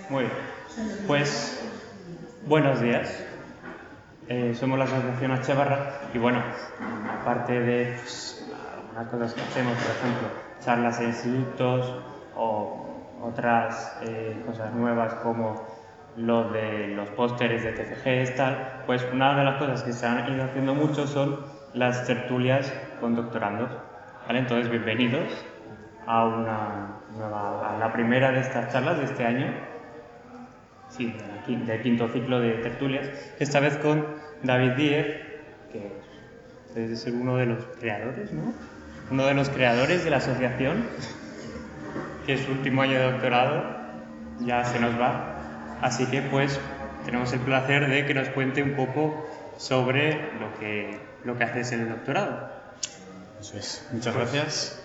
Muy bien. Pues, buenos días. Somos la Asociación H Barra y bueno, aparte de algunas cosas que hacemos, por ejemplo, charlas en institutos o otras cosas nuevas como lo de los pósteres de TFGs, tal, pues una de las cosas que se han ido haciendo mucho son las tertulias con doctorandos, ¿vale? Entonces, bienvenidos a la primera de estas charlas de este año, sí, del quinto ciclo de tertulias, esta vez con David Díez, que debe ser uno de los creadores, ¿no? Uno de los creadores de la asociación, que es su último año de doctorado, ya se nos va, así que pues tenemos el placer de que nos cuente un poco sobre lo que haces en el doctorado. Eso es, muchas gracias.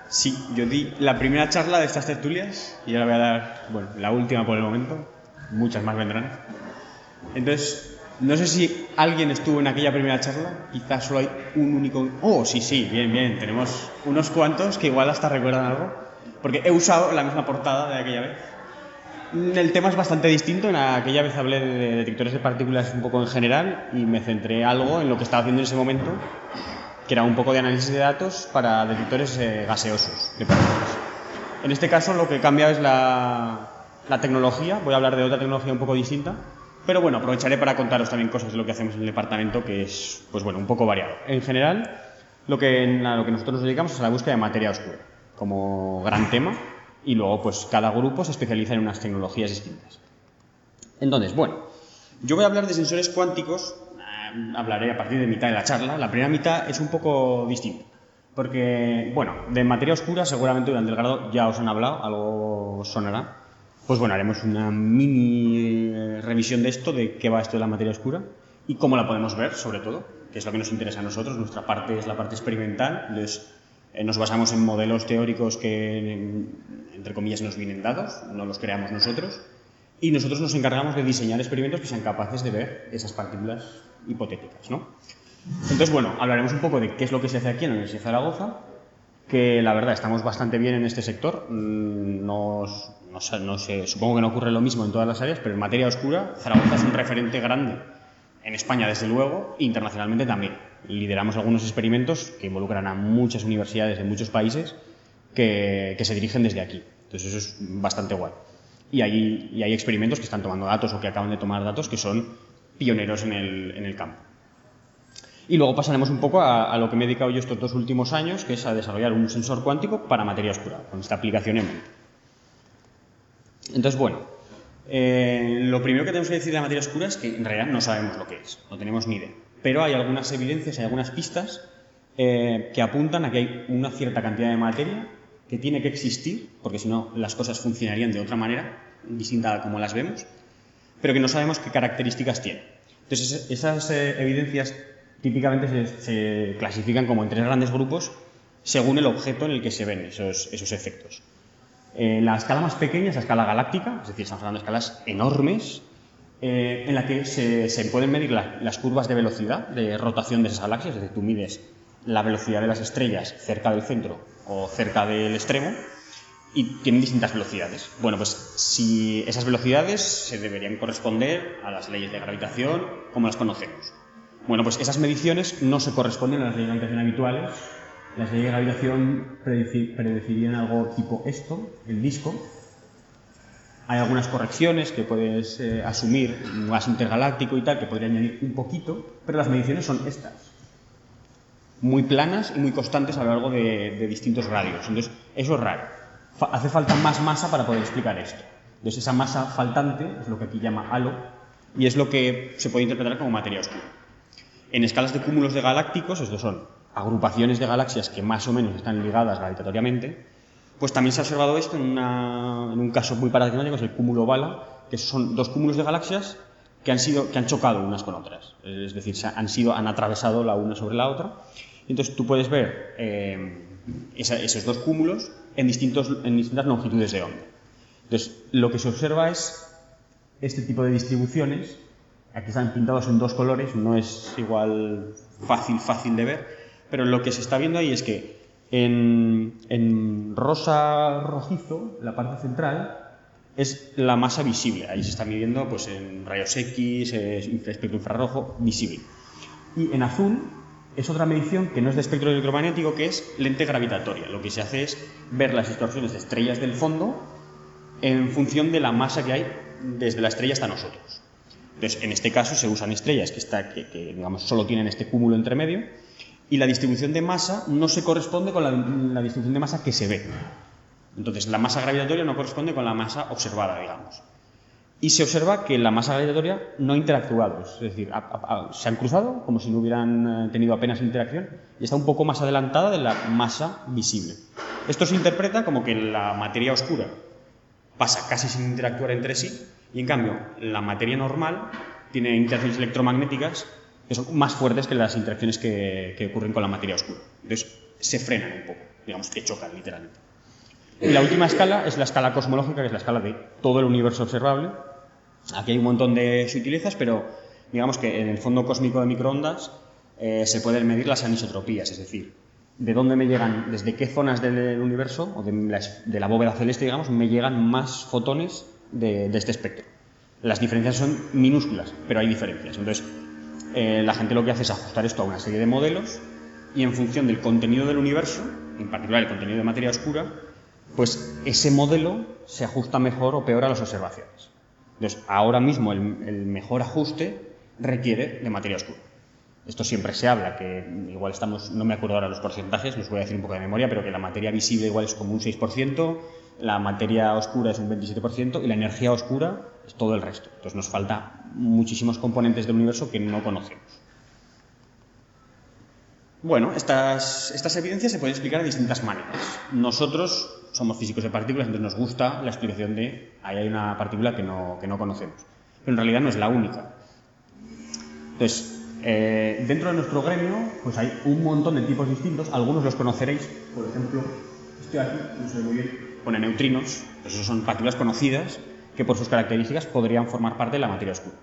Sí, yo di la primera charla de estas tertulias y ahora voy a dar, bueno, la última por el momento. Muchas más vendrán. Entonces, no sé si alguien estuvo en aquella primera charla, quizás solo hay un único... Oh, sí, bien, tenemos unos cuantos que igual hasta recuerdan algo, porque he usado la misma portada de aquella vez. El tema es bastante distinto. En aquella vez hablé de detectores de partículas un poco en general y me centré algo en lo que estaba haciendo en ese momento, que era un poco de análisis de datos para detectores gaseosos de partículas. En este caso lo que he cambiado es la tecnología. Voy a hablar de otra tecnología un poco distinta, pero bueno, aprovecharé para contaros también cosas de lo que hacemos en el departamento, que es, pues bueno, un poco variado. En general, lo que nosotros nos dedicamos es a la búsqueda de materia oscura, como gran tema, y luego pues cada grupo se especializa en unas tecnologías distintas. Entonces, bueno, yo voy a hablar de sensores cuánticos. Hablaré a partir de mitad de la charla. La primera mitad es un poco distinta, porque, bueno, de materia oscura seguramente durante el grado ya os han hablado, algo os sonará. Pues bueno, haremos una mini revisión de esto, de qué va esto de la materia oscura y cómo la podemos ver, sobre todo, que es lo que nos interesa a nosotros. Nuestra parte es la parte experimental. Entonces, nos basamos en modelos teóricos que, entre comillas, nos vienen dados, no los creamos nosotros. Y nosotros nos encargamos de diseñar experimentos que sean capaces de ver esas partículas hipotéticas, ¿no? Entonces, bueno, hablaremos un poco de qué es lo que se hace aquí en la Universidad de Zaragoza, que la verdad estamos bastante bien en este sector. No sé, supongo que no ocurre lo mismo en todas las áreas, pero en materia oscura Zaragoza es un referente grande en España, desde luego, e internacionalmente también. Lideramos algunos experimentos que involucran a muchas universidades de muchos países que se dirigen desde aquí. Entonces eso es bastante guay. Y hay experimentos que están tomando datos o que acaban de tomar datos que son pioneros en el campo. Y luego pasaremos un poco a lo que me he dedicado yo estos 2 últimos años, que es a desarrollar un sensor cuántico para materia oscura, con esta aplicación en mente. Entonces, bueno, lo primero que tenemos que decir de la materia oscura es que en realidad no sabemos lo que es, no tenemos ni idea. Pero hay algunas evidencias, hay algunas pistas que apuntan a que hay una cierta cantidad de materia que tiene que existir, porque si no las cosas funcionarían de otra manera, distinta a como las vemos, pero que no sabemos qué características tiene. Entonces, esas evidencias típicamente se clasifican como en 3 grandes grupos según el objeto en el que se ven esos efectos. La escala más pequeña es la escala galáctica, es decir, estamos hablando de escalas enormes, en la que se pueden medir las curvas de velocidad de rotación de esas galaxias. Es decir, tú mides la velocidad de las estrellas cerca del centro o cerca del extremo y tienen distintas velocidades. Bueno, pues si esas velocidades se deberían corresponder a las leyes de gravitación como las conocemos. Bueno, pues esas mediciones no se corresponden a las leyes de gravitación habituales. Las leyes de gravitación predecirían algo tipo esto, el disco. Hay algunas correcciones que puedes asumir, un gas intergaláctico y tal, que podría añadir un poquito, pero las mediciones son estas, muy planas y muy constantes a lo largo de distintos radios. Entonces, eso es raro. Hace falta más masa para poder explicar esto. Entonces, esa masa faltante es lo que aquí llama halo y es lo que se puede interpretar como materia oscura. En escalas de cúmulos de galácticos, estos son agrupaciones de galaxias que más o menos están ligadas gravitatoriamente, pues también se ha observado esto en un caso muy paradigmático, es el cúmulo Bala, que son 2 cúmulos de galaxias que han chocado unas con otras, es decir, han atravesado la una sobre la otra. Entonces tú puedes ver esos 2 cúmulos en distintas longitudes de onda. Entonces lo que se observa es este tipo de distribuciones. Aquí están pintados en 2 colores, no es igual fácil de ver, pero lo que se está viendo ahí es que en rosa rojizo, la parte central, es la masa visible. Ahí se está midiendo pues, en rayos X, espectro infrarrojo, visible. Y en azul es otra medición que no es de espectro electromagnético, que es lente gravitatoria. Lo que se hace es ver las distorsiones de estrellas del fondo en función de la masa que hay desde la estrella hasta nosotros. Entonces, en este caso se usan estrellas que digamos, solo tienen este cúmulo entre medio, y la distribución de masa no se corresponde con la distribución de masa que se ve. Entonces, la masa gravitatoria no corresponde con la masa observada, digamos. Y se observa que la masa gravitatoria no ha interactuado, es decir, se han cruzado como si no hubieran tenido apenas interacción y está un poco más adelantada de la masa visible. Esto se interpreta como que la materia oscura pasa casi sin interactuar entre sí y en cambio la materia normal tiene interacciones electromagnéticas que son más fuertes que las interacciones que ocurren con la materia oscura. Entonces se frenan un poco, digamos que chocan literalmente. Y la última escala es la escala cosmológica, que es la escala de todo el universo observable. Aquí hay un montón de sutilezas, pero digamos que en el fondo cósmico de microondas se pueden medir las anisotropías, es decir, de dónde me llegan, desde qué zonas del universo, o de la bóveda celeste, digamos, me llegan más fotones de este espectro. Las diferencias son minúsculas, pero hay diferencias. Entonces, la gente lo que hace es ajustar esto a una serie de modelos y en función del contenido del universo, en particular el contenido de materia oscura, pues ese modelo se ajusta mejor o peor a las observaciones. Entonces, ahora mismo el mejor ajuste requiere de materia oscura. Esto siempre se habla, que igual estamos, no me acuerdo ahora los porcentajes, los voy a decir un poco de memoria, pero que la materia visible igual es como un 6%, la materia oscura es un 27% y la energía oscura es todo el resto. Entonces nos falta muchísimos componentes del universo que no conocemos. Bueno, estas evidencias se pueden explicar de distintas maneras. Nosotros somos físicos de partículas, entonces nos gusta la explicación de ahí hay una partícula que no conocemos. Pero en realidad no es la única. Entonces, dentro de nuestro gremio pues hay un montón de tipos distintos, algunos los conoceréis, por ejemplo, estoy aquí, no sé muy bien, pone neutrinos, pues esos son partículas conocidas que por sus características podrían formar parte de la materia oscura.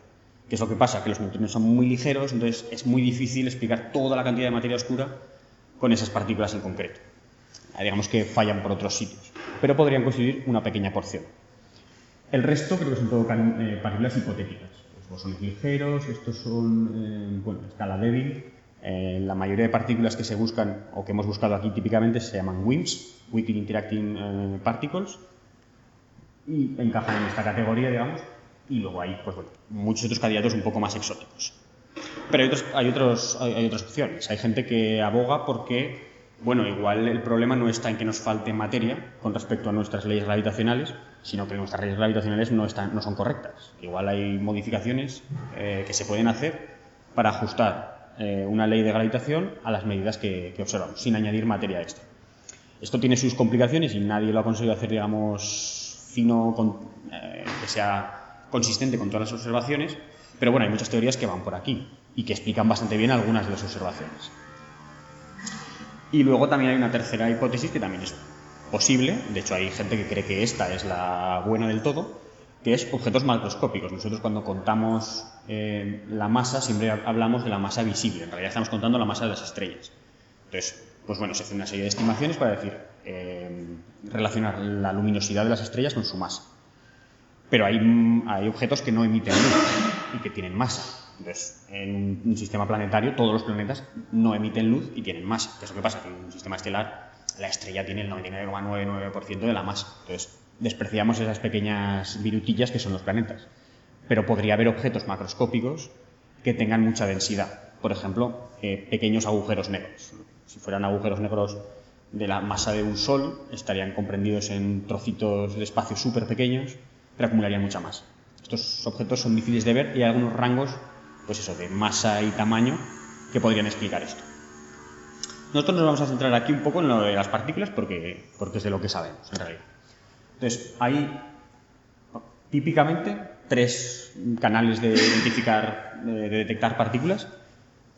¿Qué es lo que pasa? Que los neutrinos son muy ligeros, entonces es muy difícil explicar toda la cantidad de materia oscura con esas partículas en concreto. Digamos que fallan por otros sitios, pero podrían constituir una pequeña porción. El resto creo que son todo partículas hipotéticas. Los bosones ligeros, estos son, escala débil. La mayoría de partículas que se buscan o que hemos buscado aquí típicamente se llaman WIMPs, Weakly Interacting Particles, y encajan en esta categoría, digamos. Y luego hay muchos otros candidatos un poco más exóticos. Pero hay otras opciones. Hay gente que aboga porque, igual el problema no está en que nos falte materia con respecto a nuestras leyes gravitacionales, sino que nuestras leyes gravitacionales no son correctas. Igual hay modificaciones que se pueden hacer para ajustar una ley de gravitación a las medidas que observamos, sin añadir materia extra. Esto tiene sus complicaciones y nadie lo ha conseguido hacer, digamos, fino, que sea consistente con todas las observaciones, pero hay muchas teorías que van por aquí y que explican bastante bien algunas de las observaciones. Y luego también hay una tercera hipótesis que también es posible, de hecho hay gente que cree que esta es la buena del todo, que es objetos macroscópicos. Nosotros cuando contamos la masa siempre hablamos de la masa visible, en realidad estamos contando la masa de las estrellas. Entonces, se hace una serie de estimaciones para decir, relacionar la luminosidad de las estrellas con su masa. Pero hay objetos que no emiten luz y que tienen masa. Entonces, en un sistema planetario, todos los planetas no emiten luz y tienen masa. ¿Qué es lo que pasa? Que en un sistema estelar, la estrella tiene el 99,99% de la masa. Entonces, despreciamos esas pequeñas virutillas que son los planetas. Pero podría haber objetos macroscópicos que tengan mucha densidad. Por ejemplo, pequeños agujeros negros. Si fueran agujeros negros de la masa de un sol, estarían comprendidos en trocitos de espacio súper pequeños, pero acumularían mucha masa. Estos objetos son difíciles de ver y hay algunos rangos, de masa y tamaño que podrían explicar esto. Nosotros nos vamos a centrar aquí un poco en lo de las partículas porque es de lo que sabemos, en realidad. Entonces, hay típicamente 3 canales de detectar partículas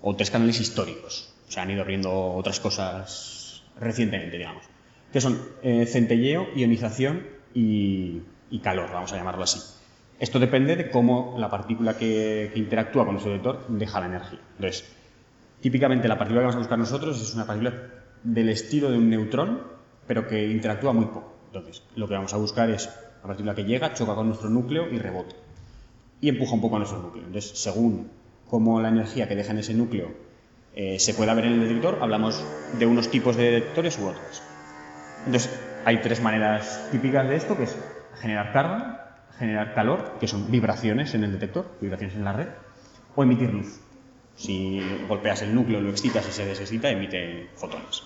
o 3 canales históricos. Se han ido abriendo otras cosas recientemente, digamos, que son centelleo, ionización y calor, vamos a llamarlo así. Esto depende de cómo la partícula que interactúa con nuestro detector deja la energía. Entonces, típicamente la partícula que vamos a buscar nosotros es una partícula del estilo de un neutrón, pero que interactúa muy poco. Entonces, lo que vamos a buscar es La partícula que llega choca con nuestro núcleo y rebota. Y empuja un poco a nuestro núcleo. Entonces, según cómo la energía que deja en ese núcleo se pueda ver en el detector, hablamos de unos tipos de detectores u otros. Entonces, hay tres maneras típicas de esto, que es generar carga, generar calor, que son vibraciones en el detector, vibraciones en la red, o emitir luz. Si golpeas el núcleo, lo excitas y se desexcita, emite fotones.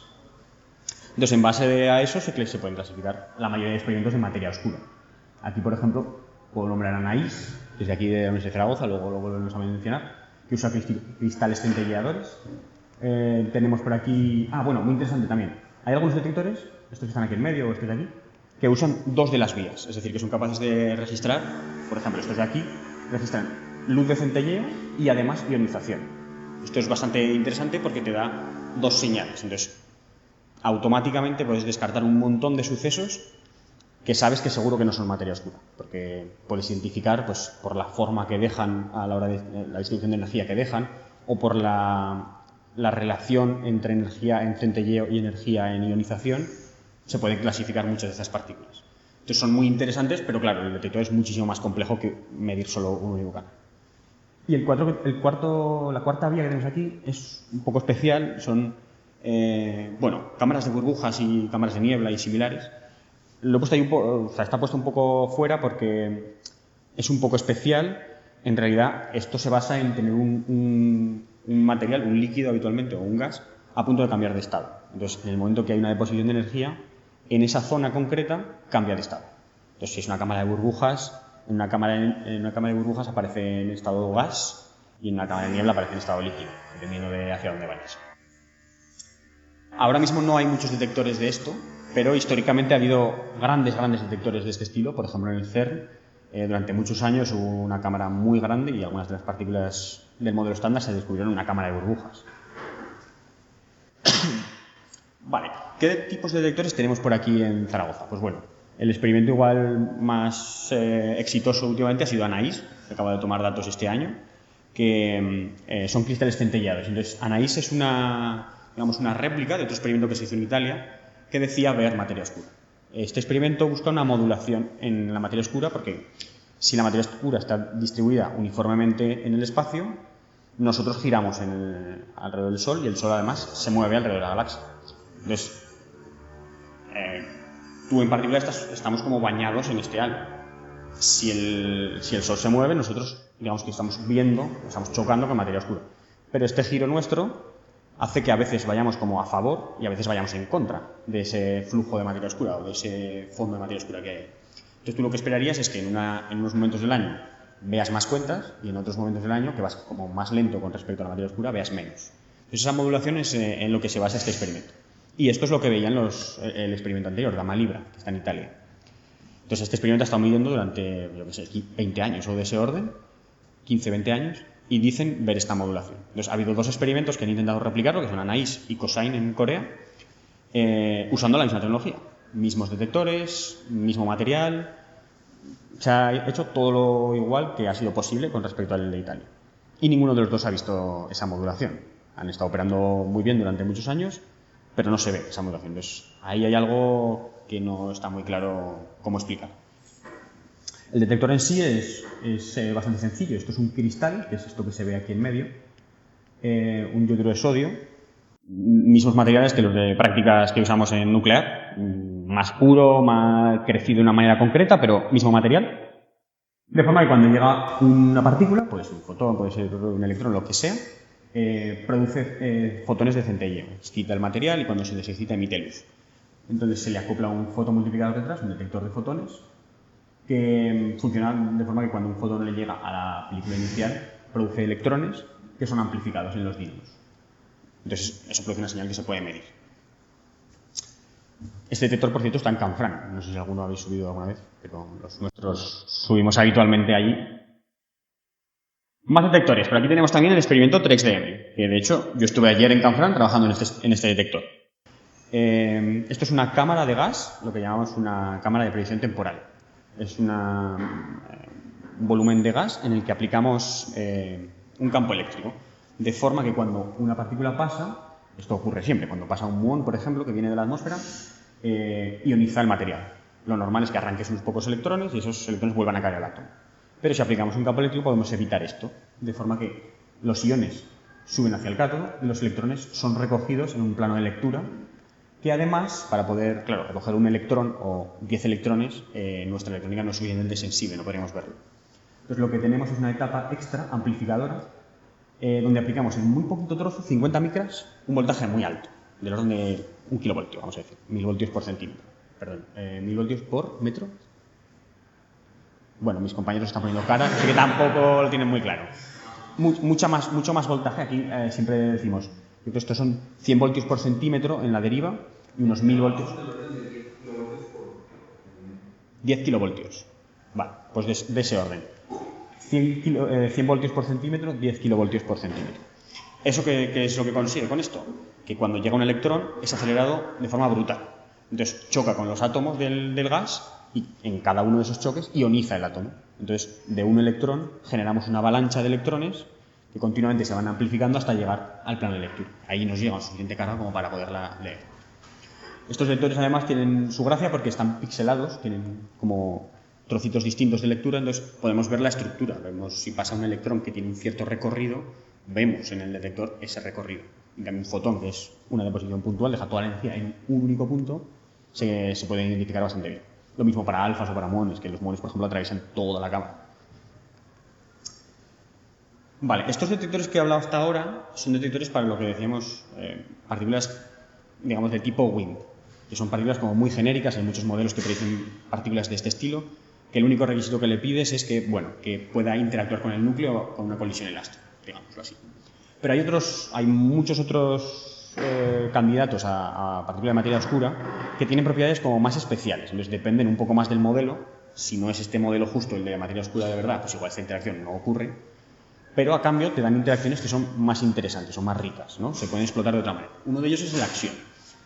Entonces, en base a eso se pueden clasificar la mayoría de experimentos de materia oscura. Aquí, por ejemplo, puedo nombrar a Anaïs, desde aquí de la Universidad de Zaragoza, luego lo volvemos a mencionar, que usa cristales centelleadores. Tenemos por aquí... bueno, muy interesante también. Hay algunos detectores, estos que están aquí en medio o estos de aquí, que usan dos de las vías, es decir, que son capaces de registrar, por ejemplo, estos de aquí, registran luz de centelleo y además ionización. Esto es bastante interesante porque te da dos señales. Entonces, automáticamente puedes descartar un montón de sucesos que sabes que seguro que no son materia oscura, porque puedes identificar pues, por la forma que dejan a la hora de la distribución de energía que dejan, o por la relación entre energía en centelleo y energía en ionización, se pueden clasificar muchas de estas partículas. Entonces son muy interesantes, pero claro, el detector es muchísimo más complejo que medir solo un único canal. Y la cuarta vía que tenemos aquí es un poco especial, son cámaras de burbujas y cámaras de niebla y similares. Lo he puesto ahí está puesto un poco fuera porque es un poco especial. En realidad, esto se basa en tener un material, un líquido habitualmente o un gas, a punto de cambiar de estado. Entonces, en el momento que hay una deposición de energía, en esa zona concreta cambia de estado. Entonces, si es una cámara de burbujas, en una cámara de burbujas aparece en estado gas y en una cámara de niebla aparece en estado líquido, dependiendo de hacia dónde vayas. Ahora mismo no hay muchos detectores de esto, pero históricamente ha habido grandes detectores de este estilo. Por ejemplo, en el CERN, durante muchos años hubo una cámara muy grande y algunas de las partículas del modelo estándar se descubrieron en una cámara de burbujas. Vale, ¿qué tipos de detectores tenemos por aquí en Zaragoza? Pues bueno, el experimento igual más exitoso últimamente ha sido Anaïs, que acaba de tomar datos este año, que son cristales centellados. Entonces, Anaïs es una réplica de otro experimento que se hizo en Italia que decía ver materia oscura. Este experimento busca una modulación en la materia oscura porque si la materia oscura está distribuida uniformemente en el espacio, nosotros giramos alrededor del Sol y el Sol además se mueve alrededor de la galaxia. Entonces, tú en particular estamos como bañados en este halo. Si el Sol se mueve, nosotros digamos que estamos chocando con materia oscura. Pero este giro nuestro hace que a veces vayamos como a favor y a veces vayamos en contra de ese flujo de materia oscura o de ese fondo de materia oscura que hay. Entonces tú lo que esperarías es que en unos momentos del año veas más cuentas y en otros momentos del año, que vas como más lento con respecto a la materia oscura, veas menos. Entonces esa modulación es en lo que se basa este experimento. Y esto es lo que veían el experimento anterior, Gamma Libra, que está en Italia. Entonces este experimento ha estado midiendo durante, 20 años o de ese orden, 15, 20 años, y dicen ver esta modulación. Entonces ha habido dos experimentos que han intentado replicarlo, que son Anaïs y COSINE en Corea, usando la misma tecnología. Mismos detectores, mismo material. Se ha hecho todo lo igual que ha sido posible con respecto al de Italia. Y ninguno de los dos ha visto esa modulación. Han estado operando muy bien durante muchos años, pero no se ve esa modulación. Entonces ahí hay algo que no está muy claro cómo explicar. El detector en sí es bastante sencillo. Esto es un cristal, que es esto que se ve aquí en medio, un yoduro de sodio, mismos materiales que los de prácticas que usamos en nuclear, más puro, más crecido de una manera concreta, pero mismo material. De forma que cuando llega una partícula, puede ser un fotón, puede ser un electrón, lo que sea, produce fotones de centelleo. Excita el material y cuando se desexcita emite luz. Entonces se le acopla un fotomultiplicador detrás, un detector de fotones, que funciona de forma que cuando un fotón le llega a la película inicial, produce electrones que son amplificados en los dínamos. Entonces eso produce una señal que se puede medir. Este detector, por cierto, está en Canfranc. No sé si alguno habéis subido alguna vez, pero los nuestros subimos habitualmente allí. Más detectores, pero aquí tenemos también el experimento TREX-DM, que de hecho yo estuve ayer en Canfranc trabajando en este detector. Esto es una cámara de gas, lo que llamamos una cámara de predicción temporal. Es un volumen de gas en el que aplicamos un campo eléctrico, de forma que cuando una partícula pasa, esto ocurre siempre, cuando pasa un muón, por ejemplo, que viene de la atmósfera, ioniza el material. Lo normal es que arranques unos pocos electrones y esos electrones vuelvan a caer al átomo. Pero si aplicamos un campo eléctrico podemos evitar esto, de forma que los iones suben hacia el cátodo y los electrones son recogidos en un plano de lectura, que además, para poder, claro, recoger un electrón o 10 electrones, nuestra electrónica no es suficientemente sensible, no podríamos verlo. Entonces lo que tenemos es una etapa extra, amplificadora, donde aplicamos en muy poquito trozo, 50 micras, un voltaje muy alto, del orden de 1 kilovoltio, vamos a decir, 1000 voltios por centímetro. Perdón, 1000 voltios por metro. Bueno, mis compañeros están poniendo cara, así que tampoco lo tienen muy claro. Mucho más voltaje, aquí siempre decimos, que estos son 100 voltios por centímetro en la deriva y unos 1000 voltios. 10 kilovoltios. Vale, pues de ese orden. 100 voltios por centímetro, 10 kilovoltios por centímetro. ¿Eso qué es lo que consigue con esto? Que cuando llega un electrón es acelerado de forma brutal. Entonces choca con los átomos del gas y en cada uno de esos choques ioniza el átomo. Entonces de un electrón generamos una avalancha de electrones que continuamente se van amplificando hasta llegar al plano de lectura. Ahí nos llega suficiente carga como para poderla leer. Estos lectores además tienen su gracia porque están pixelados, tienen como trocitos distintos de lectura, entonces podemos ver la estructura. Vemos si pasa un electrón que tiene un cierto recorrido, vemos en el detector ese recorrido. En cambio, un fotón, que es una deposición puntual, deja toda la energía en un único punto, se puede identificar bastante bien. Lo mismo para alfas o para muones, que los muones, por ejemplo, atraviesan toda la cámara. Vale, estos detectores que he hablado hasta ahora son detectores para lo que decíamos, partículas, digamos, de tipo WIMP, que son partículas como muy genéricas. Hay muchos modelos que predicen partículas de este estilo, que el único requisito que le pides es que, bueno, que pueda interactuar con el núcleo con una colisión elástica, digámoslo así. Pero hay muchos otros candidatos a partículas de materia oscura que tienen propiedades como más especiales, entonces dependen un poco más del modelo. Si no es este modelo justo el de la materia oscura de verdad, pues igual esta interacción no ocurre, pero a cambio te dan interacciones que son más interesantes o más ricas, ¿no? Se pueden explotar de otra manera. Uno de ellos es el axión.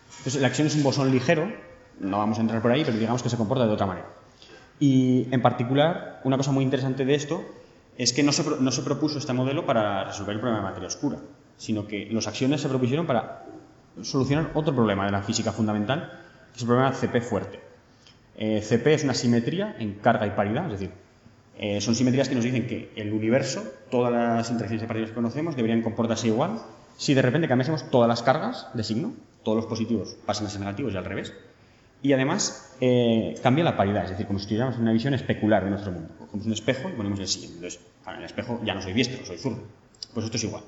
Entonces el axión es un bosón ligero, no vamos a entrar por ahí, pero digamos que se comporta de otra manera. Y en particular, una cosa muy interesante de esto es que no se propuso este modelo para resolver el problema de materia oscura, sino que los axiones se propusieron para solucionar otro problema de la física fundamental, que es el problema de CP fuerte. CP es una simetría en carga y paridad, es decir, son simetrías que nos dicen que el universo, todas las interacciones de partículas que conocemos, deberían comportarse igual si de repente cambiásemos todas las cargas de signo, todos los positivos pasan a ser negativos y al revés. Y además cambia la paridad, es decir, como si estuviéramos en una visión especular de nuestro mundo. Cogemos un espejo y ponemos el siguiente. Entonces, en el espejo ya no soy diestro, soy zurdo. Pues esto es igual.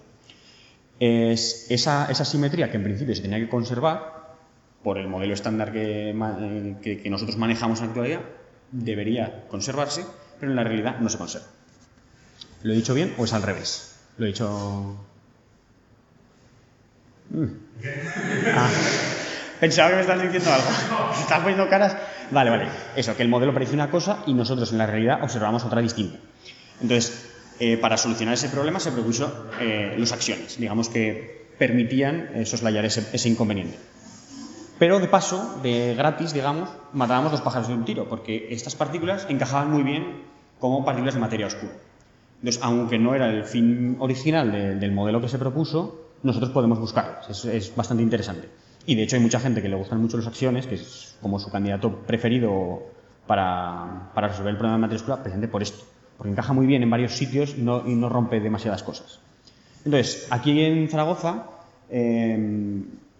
Esa simetría que en principio se tenía que conservar por el modelo estándar que nosotros manejamos en la actualidad, debería conservarse, pero en la realidad no se conserva. ¿Lo he dicho bien o es al revés? Lo he dicho... Pensaba que me estabas diciendo algo. ¿Me estás poniendo caras? Vale. Eso, que el modelo parece una cosa y nosotros en la realidad observamos otra distinta. Entonces, para solucionar ese problema se propuso los axiones, digamos que permitían soslayar ese inconveniente. Pero de paso, de gratis, digamos, matábamos dos pájaros de un tiro, porque estas partículas encajaban muy bien como partículas de materia oscura. Entonces, aunque no era el fin original del modelo que se propuso, nosotros podemos buscarlas. Es bastante interesante. Y de hecho hay mucha gente que le gustan mucho los axiones, que es como su candidato preferido para resolver el problema de materia oscura, precisamente por esto, porque encaja muy bien en varios sitios y no rompe demasiadas cosas. Entonces, aquí en Zaragoza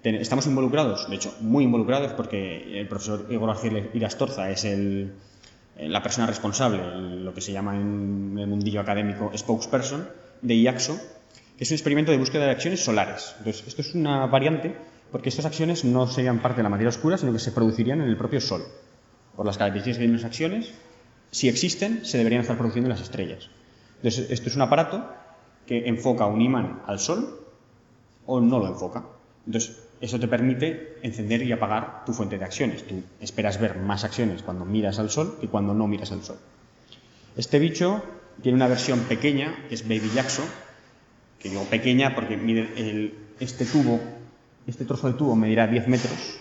estamos involucrados, de hecho muy involucrados, porque el profesor Igor García Irastorza es la persona responsable, lo que se llama en el mundillo académico spokesperson de IAXO, que es un experimento de búsqueda de acciones solares. Entonces, esto es una variante porque estas acciones no serían parte de la materia oscura, sino que se producirían en el propio Sol. Por las características que tienen las acciones, si existen, se deberían estar produciendo en las estrellas. Entonces, esto es un aparato que enfoca un imán al Sol o no lo enfoca. Entonces, eso te permite encender y apagar tu fuente de acciones. Tú esperas ver más acciones cuando miras al Sol que cuando no miras al Sol. Este bicho tiene una versión pequeña, que es Baby Jackson, que digo pequeña porque mide este trozo de tubo medirá 10 metros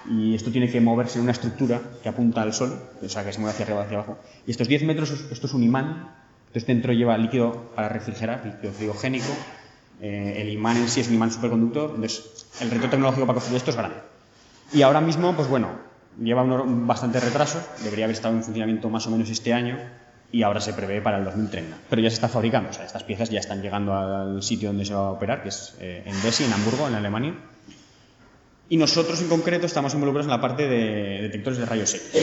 y esto tiene que moverse en una estructura que apunta al Sol, o sea que se mueve hacia arriba o hacia abajo. Y estos 10 metros, esto es un imán, entonces dentro lleva líquido para refrigerar, líquido friogénico. El imán en sí es un imán superconductor, entonces el reto tecnológico para construir esto es grande. Y ahora mismo, pues bueno, lleva bastante retraso, debería haber estado en funcionamiento más o menos este año y ahora se prevé para el 2030. Pero ya se está fabricando, o sea, estas piezas ya están llegando al sitio donde se va a operar, que es en Desi, en Hamburgo, en Alemania. Y nosotros en concreto estamos involucrados en la parte de detectores de rayos X.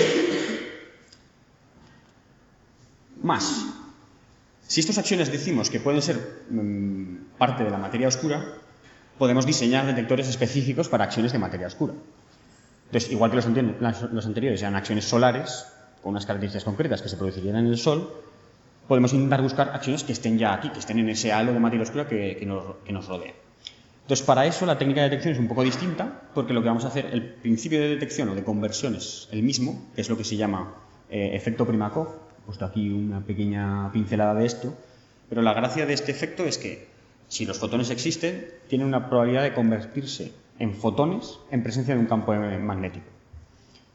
Más, si estas acciones decimos que pueden ser parte de la materia oscura, podemos diseñar detectores específicos para acciones de materia oscura. Entonces, igual que los anteriores eran acciones solares, con unas características concretas que se producirían en el Sol, podemos intentar buscar acciones que estén ya aquí, que estén en ese halo de materia oscura que nos rodea. Entonces, para eso la técnica de detección es un poco distinta, porque lo que vamos a hacer, el principio de detección o de conversión es el mismo, que es lo que se llama efecto Primakov. He puesto aquí una pequeña pincelada de esto, pero la gracia de este efecto es que si los fotones existen, tienen una probabilidad de convertirse en fotones en presencia de un campo magnético.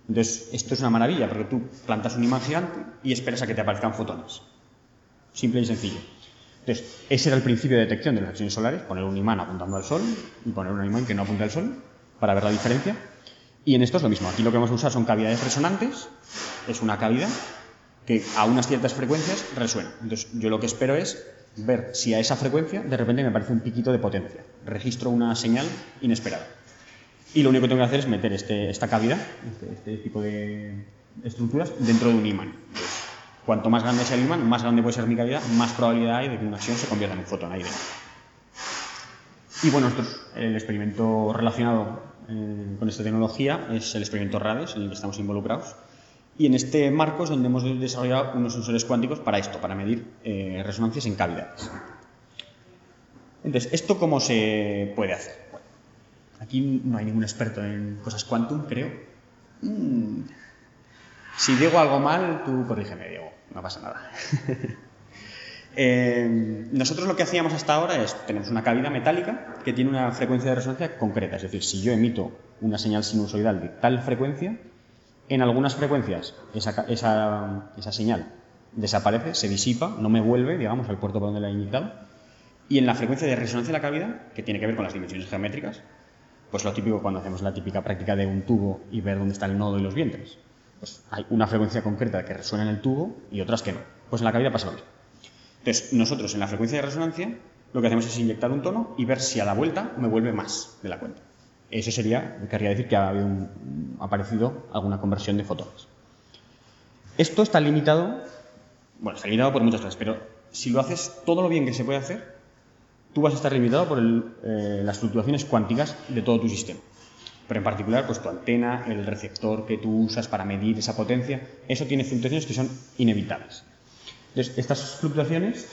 Entonces, esto es una maravilla, porque tú plantas un imán gigante y esperas a que te aparezcan fotones. Simple y sencillo. Entonces, ese era el principio de detección de las acciones solares, poner un imán apuntando al Sol y poner un imán que no apunte al Sol para ver la diferencia. Y en esto es lo mismo. Aquí lo que vamos a usar son cavidades resonantes. Es una cavidad que a unas ciertas frecuencias resuena. Entonces, yo lo que espero es ver si a esa frecuencia de repente me aparece un piquito de potencia. Registro una señal inesperada. Y lo único que tengo que hacer es meter esta cavidad, este tipo de estructuras, dentro de un imán. Entonces, cuanto más grande sea el imán, más grande puede ser mi cavidad, más probabilidad hay de que una acción se convierta en un fotón ahí dentro. Y bueno, el experimento relacionado con esta tecnología es el experimento RADES, en el que estamos involucrados. Y en este marco es donde hemos desarrollado unos sensores cuánticos para esto, para medir resonancias en cavidades. Entonces, ¿esto cómo se puede hacer? Bueno, aquí no hay ningún experto en cosas quantum, creo. Si digo algo mal, tú corrígeme, Diego, no pasa nada. Nosotros lo que hacíamos hasta ahora es, tenemos una cavidad metálica que tiene una frecuencia de resonancia concreta, es decir, si yo emito una señal sinusoidal de tal frecuencia, en algunas frecuencias esa señal desaparece, se disipa, no me vuelve, digamos, al puerto por donde la he inyectado, y en la frecuencia de resonancia de la cavidad, que tiene que ver con las dimensiones geométricas, pues lo típico cuando hacemos la típica práctica de un tubo y ver dónde está el nodo y los vientres, pues hay una frecuencia concreta que resuena en el tubo y otras que no, pues en la cavidad pasa lo mismo. Entonces, nosotros en la frecuencia de resonancia lo que hacemos es inyectar un tono y ver si a la vuelta me vuelve más de la cuenta. Eso querría decir que ha aparecido alguna conversión de fotones. Esto está limitado por muchas cosas, pero si lo haces todo lo bien que se puede hacer, tú vas a estar limitado por las fluctuaciones cuánticas de todo tu sistema. Pero en particular, pues tu antena, el receptor que tú usas para medir esa potencia, eso tiene fluctuaciones que son inevitables. Entonces, estas fluctuaciones,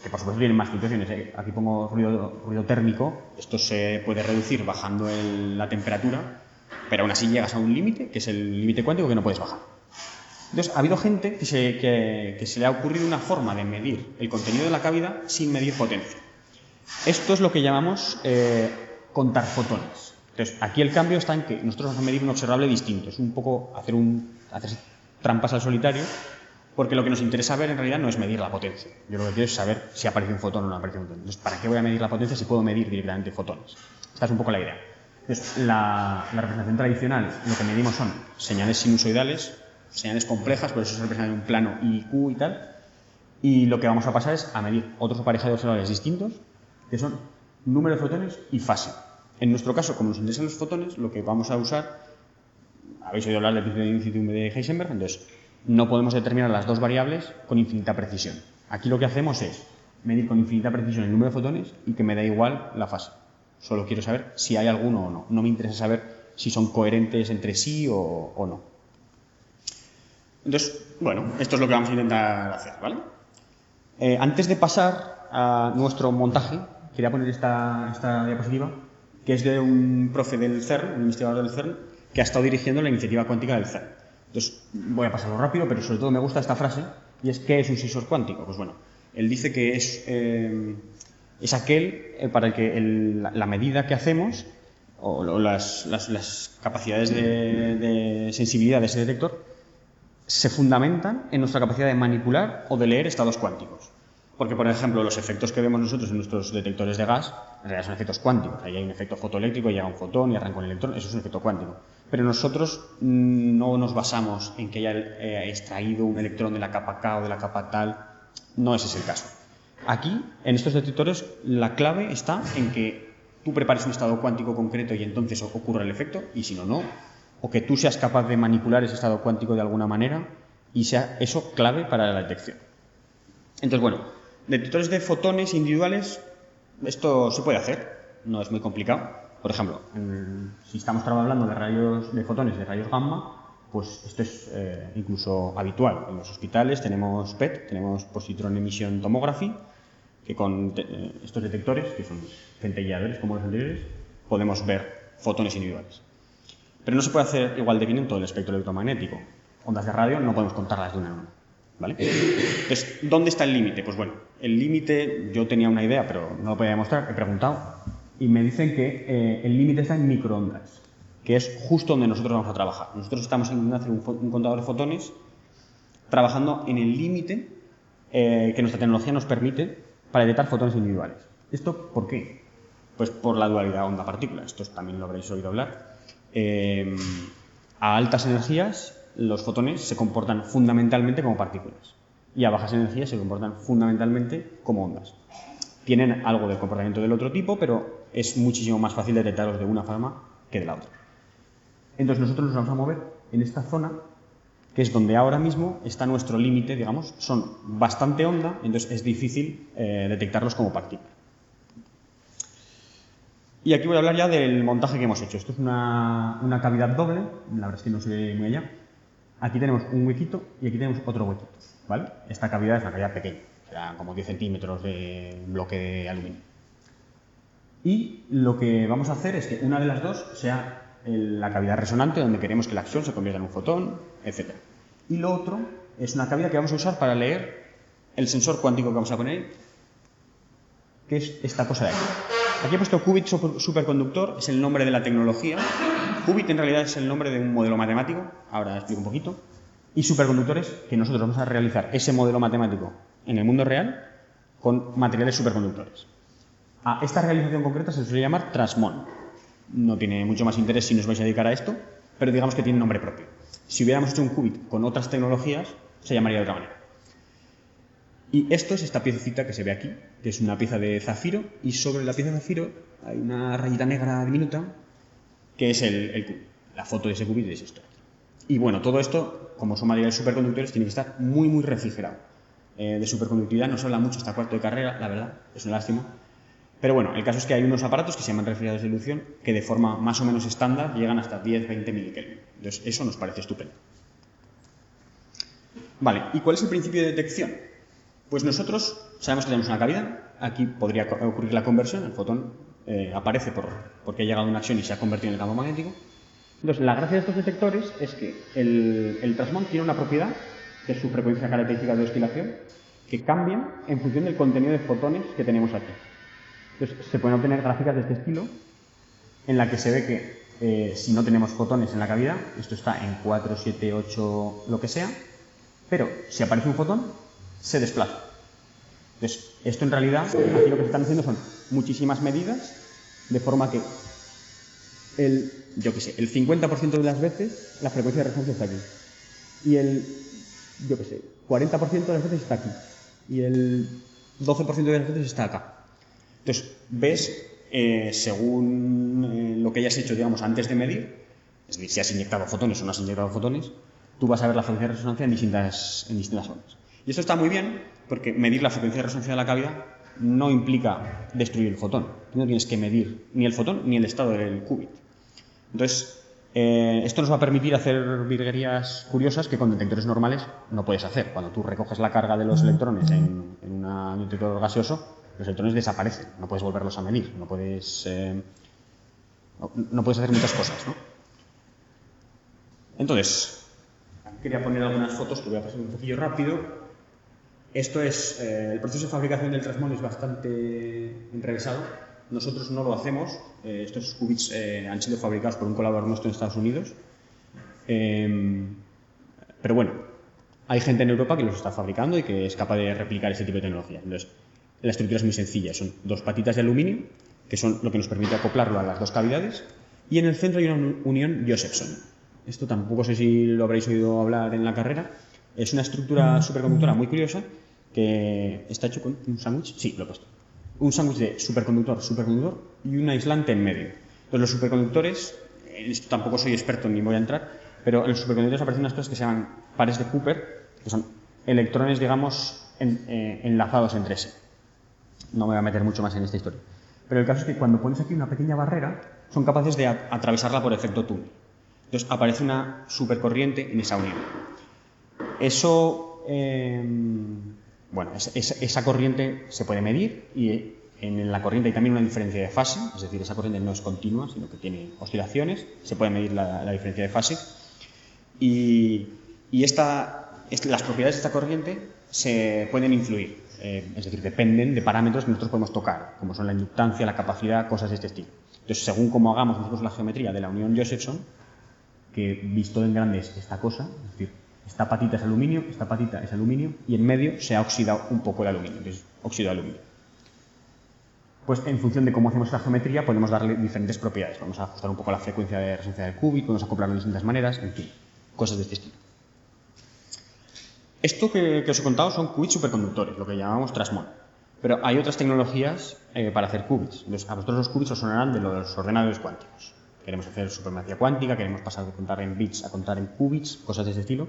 que por supuesto tienen más fluctuaciones, aquí pongo ruido térmico, esto se puede reducir bajando la temperatura, pero aún así llegas a un límite, que es el límite cuántico que no puedes bajar. Entonces, ha habido gente que se le ha ocurrido una forma de medir el contenido de la cavidad sin medir potencia. Esto es lo que llamamos contar fotones. Entonces, aquí el cambio está en que nosotros vamos a medir un observable distinto, es un poco hacer trampas al solitario, porque lo que nos interesa ver en realidad no es medir la potencia. Yo lo que quiero es saber si aparece un fotón o no aparece un fotón. Entonces, ¿para qué voy a medir la potencia si puedo medir directamente fotones? Esta es un poco la idea. Entonces, la representación tradicional, lo que medimos son señales sinusoidales, señales complejas, por eso se representan en un plano I, Q y tal. Y lo que vamos a pasar es a medir otros aparejados observables distintos, que son número de fotones y fase. En nuestro caso, como nos interesan los fotones, lo que vamos a usar, habéis oído hablar del principio de incertidumbre de Heisenberg, entonces no podemos determinar las dos variables con infinita precisión. Aquí lo que hacemos es medir con infinita precisión el número de fotones y que me da igual la fase. Solo quiero saber si hay alguno o no. No me interesa saber si son coherentes entre sí o no. Entonces, bueno, esto es lo que vamos a intentar hacer, ¿vale? Antes de pasar a nuestro montaje, quería poner esta diapositiva, que es de un profe del CERN, un investigador del CERN, que ha estado dirigiendo la iniciativa cuántica del CERN. Entonces, voy a pasarlo rápido, pero sobre todo me gusta esta frase, y es ¿qué es un sensor cuántico? Pues bueno, él dice que es aquel para el que la medida que hacemos, o las capacidades de sensibilidad de ese detector, se fundamentan en nuestra capacidad de manipular o de leer estados cuánticos. Porque, por ejemplo, los efectos que vemos nosotros en nuestros detectores de gas, en realidad son efectos cuánticos. Ahí hay un efecto fotoeléctrico, llega un fotón y arranca un electrón, eso es un efecto cuántico. pero nosotros no nos basamos en que haya extraído un electrón de la capa K o de la capa tal. No ese es el caso. Aquí, en estos detectores, la clave está en que tú prepares un estado cuántico concreto y entonces ocurra el efecto, y si no, no. O que tú seas capaz de manipular ese estado cuántico de alguna manera y sea eso clave para la detección. Entonces, bueno, detectores de fotones individuales, esto se puede hacer, no es muy complicado. Por ejemplo, si estamos hablando de rayos, de fotones de rayos gamma, pues esto es incluso habitual. En los hospitales tenemos PET, tenemos Positron Emission Tomography, que con estos detectores, que son centelleadores como los anteriores, podemos ver fotones individuales. Pero no se puede hacer igual de bien en todo el espectro electromagnético. Ondas de radio no podemos contarlas de una en una, ¿vale? Entonces, ¿dónde está el límite? Pues bueno, el límite, yo tenía una idea, pero no lo podía demostrar, he preguntado, y me dicen que el límite está en microondas, que es justo donde nosotros vamos a trabajar. Nosotros estamos intentando hacer un contador de fotones trabajando en el límite que nuestra tecnología nos permite para detectar fotones individuales. ¿Esto por qué? Pues por la dualidad onda-partícula. Esto también lo habréis oído hablar. A altas energías los fotones se comportan fundamentalmente como partículas y a bajas energías se comportan fundamentalmente como ondas. Tienen algo de comportamiento del otro tipo, pero es muchísimo más fácil detectarlos de una forma que de la otra. Entonces nosotros nos vamos a mover en esta zona, que es donde ahora mismo está nuestro límite, digamos, son bastante onda, entonces es difícil detectarlos como partículas. Y aquí voy a hablar ya del montaje que hemos hecho. Esto es una cavidad doble, la verdad es que no se ve muy allá. Aquí tenemos un huequito y aquí tenemos otro huequito, ¿vale? Esta cavidad es una cavidad pequeña, será como 10 centímetros de bloque de aluminio. Y lo que vamos a hacer es que una de las dos sea la cavidad resonante, donde queremos que la acción se convierta en un fotón, etc. Y lo otro es una cavidad que vamos a usar para leer el sensor cuántico que vamos a poner, que es esta cosa de aquí. Aquí he puesto qubit superconductor, es el nombre de la tecnología. Qubit en realidad es el nombre de un modelo matemático, ahora explico un poquito. Y superconductores, que nosotros vamos a realizar ese modelo matemático en el mundo real con materiales superconductores. A esta realización concreta se suele llamar Transmon. No tiene mucho más interés si nos vais a dedicar a esto, pero digamos que tiene nombre propio. Si hubiéramos hecho un qubit con otras tecnologías, se llamaría de otra manera. Y esto es esta piececita que se ve aquí, que es una pieza de zafiro, y sobre la pieza de zafiro hay una rayita negra diminuta, que es el qubit. La foto de ese qubit es esto. Y bueno, todo esto, como son materiales superconductores, tiene que estar muy, muy refrigerado. De superconductividad no se habla mucho hasta cuarto de carrera, la verdad, es una lástima. Pero bueno, el caso es que hay unos aparatos que se llaman refrigeradores de dilución que de forma más o menos estándar llegan hasta 10-20 milikelvin. Entonces, eso nos parece estupendo. Vale, ¿y cuál es el principio de detección? Pues nosotros sabemos que tenemos una cavidad, aquí podría ocurrir la conversión, el fotón aparece porque ha llegado a una acción y se ha convertido en el campo magnético. Entonces, la gracia de estos detectores es que el Transmon tiene una propiedad, que es su frecuencia característica de oscilación, que cambia en función del contenido de fotones que tenemos aquí. Entonces, se pueden obtener gráficas de este estilo, en la que se ve que si no tenemos fotones en la cavidad, esto está en 4, 7, 8, lo que sea, pero si aparece un fotón, se desplaza. Entonces, esto en realidad, aquí lo que se están haciendo son muchísimas medidas, de forma que el 50% de las veces la frecuencia de resonancia está aquí. Y el, 40% de las veces está aquí. Y el 12% de las veces está acá. Entonces, ves, según lo que hayas hecho, digamos, antes de medir, es decir, si has inyectado fotones o no has inyectado fotones, tú vas a ver la frecuencia de resonancia en distintas zonas. Y esto está muy bien porque medir la frecuencia de resonancia de la cavidad no implica destruir el fotón. Tú no tienes que medir ni el fotón ni el estado del qubit. Entonces, esto nos va a permitir hacer virguerías curiosas que con detectores normales no puedes hacer. Cuando tú recoges la carga de los electrones en un detector gaseoso, los electrones desaparecen. No puedes volverlos a medir. No puedes hacer muchas cosas, ¿no? Entonces, quería poner algunas fotos que voy a pasar un poquillo rápido. Esto es, el proceso de fabricación del Transmon es bastante enrevesado. Nosotros no lo hacemos. Estos qubits han sido fabricados por un colaborador nuestro en Estados Unidos. Pero bueno, hay gente en Europa que los está fabricando y que es capaz de replicar este tipo de tecnología. Entonces, la estructura es muy sencilla. Son dos patitas de aluminio, que son lo que nos permite acoplarlo a las dos cavidades, y en el centro hay una unión Josephson. Esto tampoco sé si lo habréis oído hablar en la carrera. Es una estructura superconductora muy curiosa que está hecho con un sándwich. Sí, lo he puesto. Un sándwich de superconductor y un aislante en medio. Entonces los superconductores, en esto tampoco soy experto ni voy a entrar, pero en los superconductores aparecen unas cosas que se llaman pares de Cooper, que son electrones, digamos, enlazados entre sí. No me voy a meter mucho más en esta historia. Pero el caso es que cuando pones aquí una pequeña barrera, son capaces de atravesarla por efecto túnel. Entonces aparece una supercorriente en esa unión. Eso, bueno, esa corriente se puede medir y en la corriente hay también una diferencia de fase, es decir, esa corriente no es continua, sino que tiene oscilaciones, se puede medir la diferencia de fase y las propiedades de esta corriente se pueden influir, es decir, dependen de parámetros que nosotros podemos tocar, como son la inductancia, la capacidad, cosas de este estilo. Entonces, según cómo hagamos nosotros la geometría de la unión Josephson, que visto en grande es esta cosa, es decir, esta patita es aluminio, esta patita es aluminio y en medio se ha oxidado un poco el aluminio, que es óxido de aluminio. Pues en función de cómo hacemos la geometría podemos darle diferentes propiedades. Vamos a ajustar un poco la frecuencia de resonancia del qubit, podemos acoplarlo de distintas maneras, en fin, cosas de este estilo. Esto que os he contado son qubits superconductores, lo que llamamos Trasmon. Pero hay otras tecnologías para hacer qubits. Entonces, a vosotros los qubits os sonarán de los ordenadores cuánticos. Queremos hacer supremacía cuántica, queremos pasar de contar en bits a contar en qubits, cosas de ese estilo.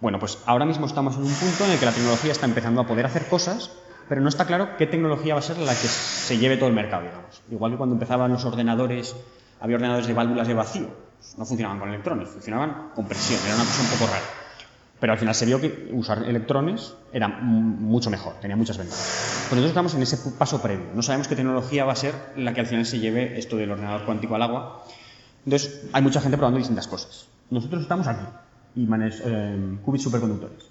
Bueno, pues ahora mismo estamos en un punto en el que la tecnología está empezando a poder hacer cosas, pero no está claro qué tecnología va a ser la que se lleve todo el mercado, digamos. Igual que cuando empezaban los ordenadores, había ordenadores de válvulas de vacío. No funcionaban con electrones, funcionaban con presión, era una cosa un poco rara. Pero al final se vio que usar electrones era mucho mejor, tenía muchas ventajas. Pues nosotros estamos en ese paso previo. No sabemos qué tecnología va a ser la que al final se lleve esto del ordenador cuántico al agua. Entonces, hay mucha gente probando distintas cosas. Nosotros estamos aquí, y qubits superconductores.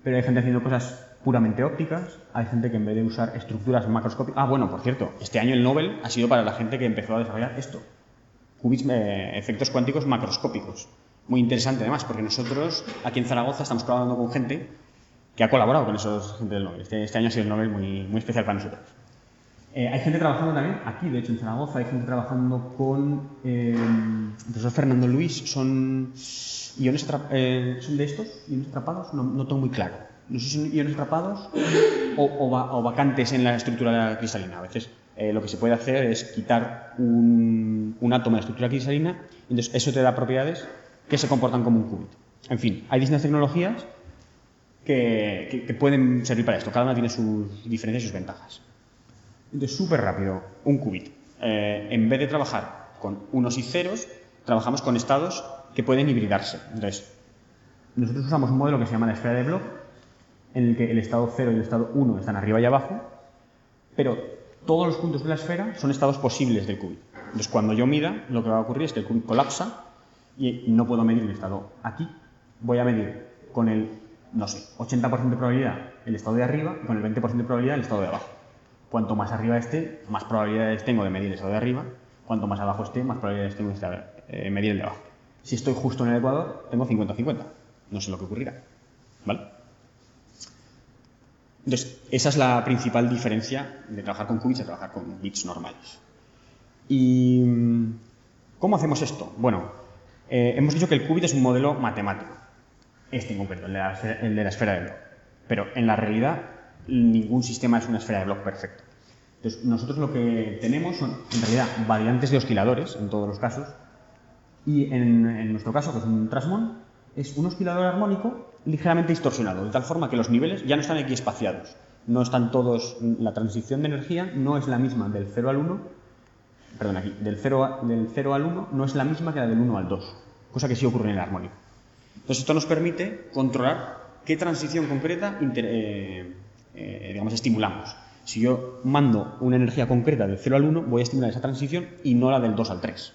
Pero hay gente haciendo cosas puramente ópticas, hay gente que en vez de usar estructuras macroscópicas... Ah, bueno, por cierto, este año el Nobel ha sido para la gente que empezó a desarrollar esto. Qubits, efectos cuánticos macroscópicos. Muy interesante además, porque nosotros aquí en Zaragoza estamos colaborando con gente que ha colaborado con esos gente del Nobel. Este año ha sido el Nobel muy especial para nosotros. Hay gente trabajando también, aquí de hecho en Zaragoza, hay gente trabajando con el profesor Fernando Luis, son iones ¿son de estos? ¿Iones atrapados? No tengo muy claro. No sé si son iones atrapados o vacantes en la estructura cristalina. A veces lo que se puede hacer es quitar un átomo de la estructura cristalina y entonces eso te da propiedades que se comportan como un qubit. En fin, hay distintas tecnologías que pueden servir para esto. Cada una tiene sus diferencias y sus ventajas. Entonces, súper rápido, un qubit. En vez de trabajar con unos y ceros, trabajamos con estados que pueden hibridarse. Entonces, nosotros usamos un modelo que se llama la esfera de Bloch, en el que el estado 0 y el estado 1 están arriba y abajo, pero todos los puntos de la esfera son estados posibles del qubit. Entonces, cuando yo mida, lo que va a ocurrir es que el qubit colapsa y no puedo medir el estado aquí. Voy a medir con el, no sé, 80% de probabilidad el estado de arriba y con el 20% de probabilidad el estado de abajo. Cuanto más arriba esté, más probabilidades tengo de medir el estado de arriba. Cuanto más abajo esté, más probabilidades tengo de medir el de abajo. Si estoy justo en el ecuador, tengo 50-50. No sé lo que ocurrirá. ¿Vale? Entonces, esa es la principal diferencia de trabajar con qubits a trabajar con bits normales. ¿Y cómo hacemos esto? Bueno, hemos dicho que el qubit es un modelo matemático. Este en concreto, el de la esfera de Bloch. Pero en la realidad, ningún sistema es una esfera de Bloch perfecta. Entonces, nosotros lo que tenemos son, en realidad, variantes de osciladores, en todos los casos, y en nuestro caso, que es un Trasmon, es un oscilador armónico ligeramente distorsionado, de tal forma que los niveles ya no están aquí espaciados. No están todos, la transición de energía no es la misma del 0 al 1, perdón, aquí, del 0 al 1 no es la misma que la del 1 al 2, cosa que sí ocurre en el armónico. Entonces, esto nos permite controlar qué transición concreta digamos, estimulamos. Si yo mando una energía concreta del 0 al 1, voy a estimular esa transición y no la del 2 al 3.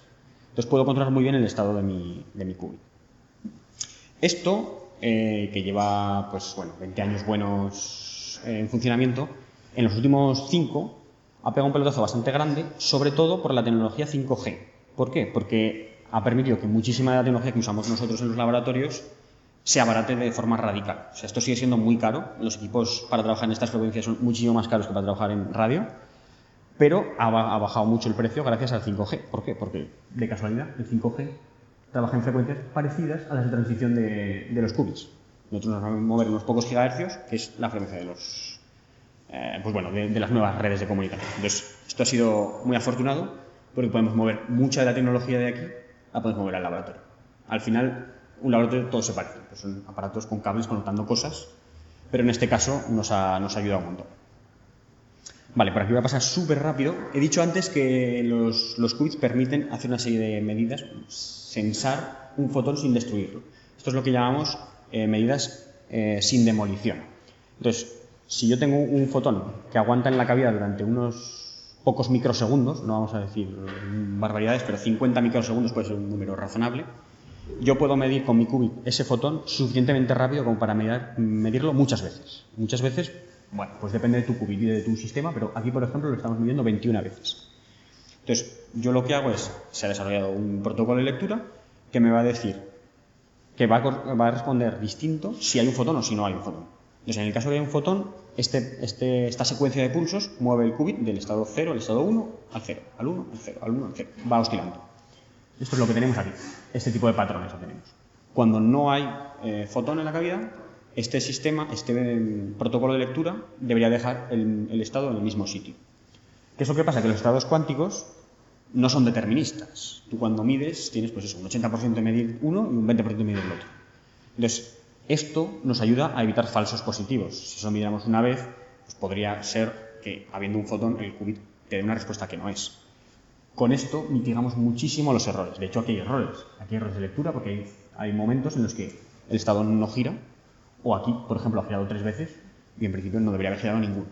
Entonces puedo controlar muy bien el estado de mi qubit. Esto, que lleva pues, bueno, 20 años buenos en funcionamiento, en los últimos 5 ha pegado un pelotazo bastante grande, sobre todo por la tecnología 5G. ¿Por qué? Porque ha permitido que muchísima de la tecnología que usamos nosotros en los laboratorios se abarate de forma radical. O sea, esto sigue siendo muy caro. Los equipos para trabajar en estas frecuencias son muchísimo más caros que para trabajar en radio. pero ha bajado mucho el precio gracias al 5G. ¿Por qué? Porque, de casualidad, el 5G trabaja en frecuencias parecidas a las de transición de los qubits. Nosotros nos vamos a mover unos pocos gigahercios, que es la frecuencia de los, de las nuevas redes de comunicación. Entonces, esto ha sido muy afortunado porque podemos mover mucha de la tecnología de aquí, la podemos mover al laboratorio. Al final, un laboratorio todo se parece, pues son aparatos con cables conectando cosas, pero en este caso nos ha ayudado un montón. Vale, por aquí voy a pasar súper rápido. He dicho antes que los qubits permiten hacer una serie de medidas, sensar un fotón sin destruirlo. Esto es lo que llamamos medidas sin demolición. Entonces, si yo tengo un fotón que aguanta en la cavidad durante unos pocos microsegundos, no vamos a decir barbaridades, pero 50 microsegundos puede ser un número razonable, yo puedo medir con mi qubit ese fotón suficientemente rápido como para medirlo muchas veces. Muchas veces, bueno, pues depende de tu qubit y de tu sistema, pero aquí, por ejemplo, lo estamos midiendo 21 veces. Entonces, yo lo que hago es, se ha desarrollado un protocolo de lectura que me va a decir que va a responder distinto si hay un fotón o si no hay un fotón. Entonces, en el caso de que hay un fotón, esta secuencia de pulsos mueve el qubit del estado 0 al estado 1 al 0, al 1 al 0, al 1 al 0. Va oscilando. Esto es lo que tenemos aquí. Este tipo de patrones lo tenemos. Cuando no hay fotón en la cavidad, este sistema, este protocolo de lectura, debería dejar el estado en el mismo sitio. ¿Qué es lo que pasa? Que los estados cuánticos no son deterministas. Tú cuando mides tienes pues eso, un 80% de medir uno y un 20% de medir el otro. Entonces, esto nos ayuda a evitar falsos positivos. Si eso midiéramos una vez, pues podría ser que habiendo un fotón el qubit te dé una respuesta que no es. Con esto mitigamos muchísimo los errores. De hecho, aquí hay errores. Aquí hay errores de lectura porque hay momentos en los que el estado no gira, o aquí, por ejemplo, ha girado 3 veces y en principio no debería haber girado ninguno.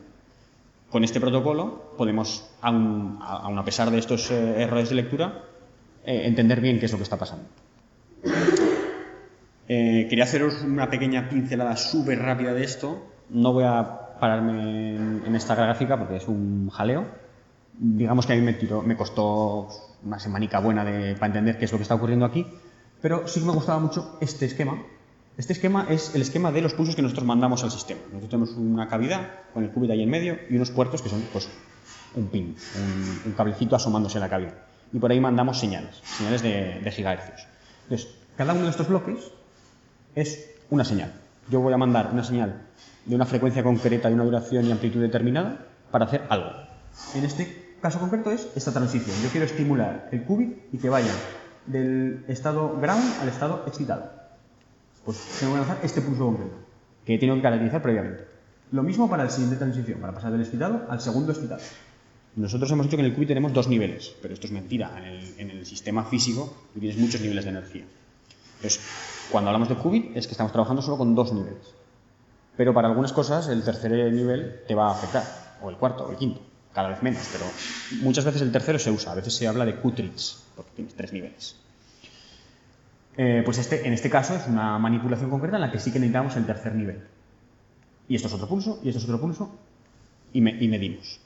Con este protocolo podemos, aun a pesar de estos errores de lectura, entender bien qué es lo que está pasando. Quería haceros una pequeña pincelada súper rápida de esto. No voy a pararme en esta gráfica porque es un jaleo. Digamos que a mí me costó una semanica buena para entender qué es lo que está ocurriendo aquí, pero sí que me gustaba mucho este esquema. Este esquema es el esquema de los pulsos que nosotros mandamos al sistema. Nosotros tenemos una cavidad con el qubit ahí en medio y unos puertos que son pues, un pin, un cablecito asomándose a la cavidad. Y por ahí mandamos señales de gigahercios. Entonces, cada uno de estos bloques es una señal. Yo voy a mandar una señal de una frecuencia concreta, de una duración y amplitud determinada para hacer algo. En este caso concreto es esta transición. Yo quiero estimular el qubit y que vaya del estado ground al estado excitado. Pues tengo que lanzar este pulso concreto, que tengo que caracterizar previamente. Lo mismo para la siguiente transición, para pasar del excitado al segundo excitado. Nosotros hemos dicho que en el qubit tenemos 2 niveles, pero esto es mentira. En el sistema físico tú tienes muchos niveles de energía. Entonces, cuando hablamos de qubit es que estamos trabajando solo con 2 niveles. Pero para algunas cosas el tercer nivel te va a afectar, o el cuarto, o el quinto. Cada vez menos, pero muchas veces el tercero se usa. A veces se habla de Q-tricks, porque tienes 3 niveles. Pues en este caso es una manipulación concreta en la que sí que necesitamos el tercer nivel. Y esto es otro pulso, y esto es otro pulso, y medimos.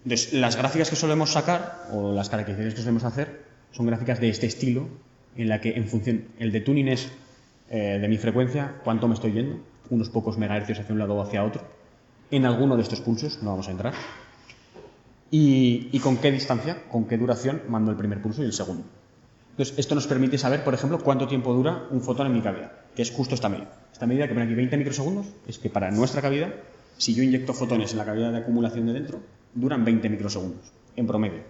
Entonces, las gráficas que solemos sacar, o las caracterizaciones que solemos hacer, son gráficas de este estilo, en la que en función, el de tuning es de mi frecuencia, cuánto me estoy yendo, unos pocos megahercios hacia un lado o hacia otro. En alguno de estos pulsos, no vamos a entrar. Y con qué distancia, con qué duración mando el primer pulso y el segundo. Entonces, esto nos permite saber, por ejemplo, cuánto tiempo dura un fotón en mi cavidad, que es justo esta medida. Esta medida que pone aquí 20 microsegundos es que para nuestra cavidad, si yo inyecto fotones en la cavidad de acumulación de dentro, duran 20 microsegundos, en promedio.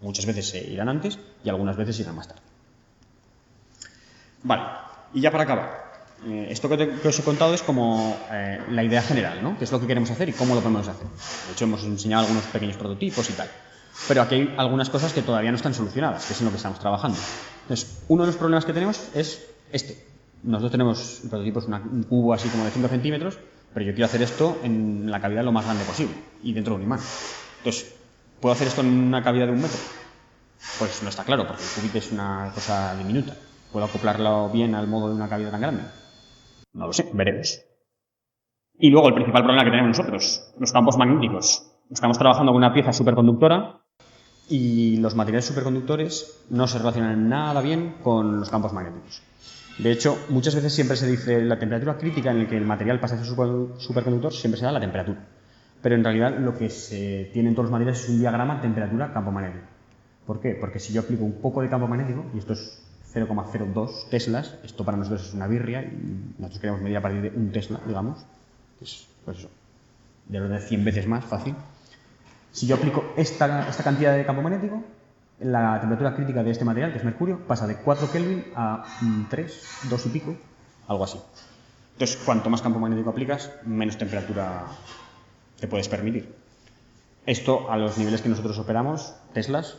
Muchas veces se irán antes y algunas veces irán más tarde. Vale, y ya para acabar. Esto que os he contado es como la idea general, ¿no? ¿Qué es lo que queremos hacer y cómo lo podemos hacer? De hecho, hemos enseñado algunos pequeños prototipos y tal. Pero aquí hay algunas cosas que todavía no están solucionadas, que es en lo que estamos trabajando. Entonces, uno de los problemas que tenemos es este. Nosotros tenemos, el prototipo es un cubo así como de 5 centímetros, pero yo quiero hacer esto en la cavidad lo más grande posible y dentro de un imán. Entonces, ¿puedo hacer esto en una cavidad de 1 metro? Pues no está claro, porque el qubit es una cosa diminuta. ¿Puedo acoplarlo bien al modo de una cavidad tan grande? No lo sé, veremos. Y luego el principal problema que tenemos nosotros, los campos magnéticos. Estamos trabajando con una pieza superconductora y los materiales superconductores no se relacionan nada bien con los campos magnéticos. De hecho, muchas veces siempre se dice la temperatura crítica en la que el material pasa a ser superconductor siempre será la temperatura. pero en realidad lo que se tiene en todos los materiales es un diagrama temperatura-campo magnético. ¿Por qué? Porque si yo aplico un poco de campo magnético, y esto es 0,02 teslas, esto para nosotros es una birria, y nosotros queremos medir a partir de un tesla, digamos, que es, pues eso, de orden de 100 veces más fácil. Si yo aplico esta cantidad de campo magnético, la temperatura crítica de este material, que es mercurio, pasa de 4 Kelvin a 3, 2 y pico, algo así. Entonces, cuanto más campo magnético aplicas, menos temperatura te puedes permitir. Esto, a los niveles que nosotros operamos, teslas,